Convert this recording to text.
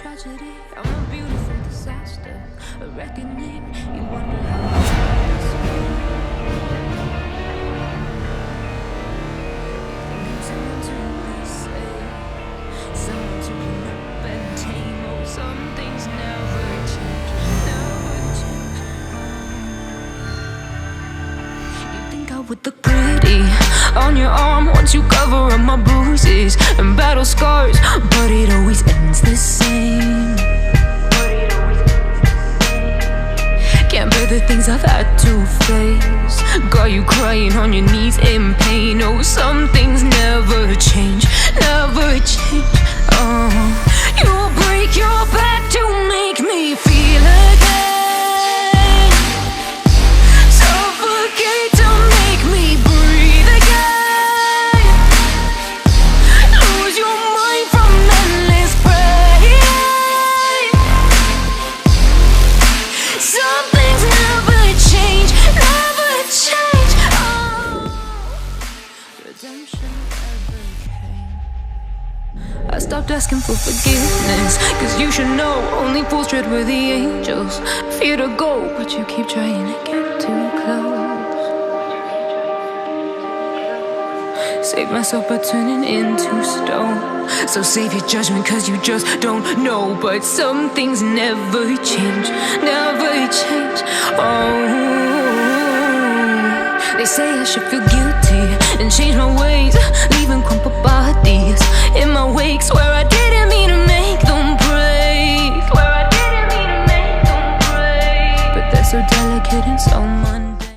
tragedy, I'm a beautiful disaster, a reckoning. You wonder how I this way. You need someone to be safe, someone to clean up and tame. Oh, some things never change, never change. You think I would look pretty on your arm once you cover up my bruises and battle scars, but it always ends the same. Can't bear the things I've had to face. Got you crying on your knees in pain. Oh, some things never change, never change. You'll break your back to make me feel again, suffocate to make me breathe again, lose your mind from endless pain. Some things never change, never change. Redemption never came. I stopped asking for forgiveness, cause you should know only fools tread where the angels fear to go, but you keep trying to get too close. Save myself by turning into stone. So save your judgment cause you just don't know. But some things never change, never change. They say I should feel guilty and change my ways, leaving crumpled bodies in my wake. Swear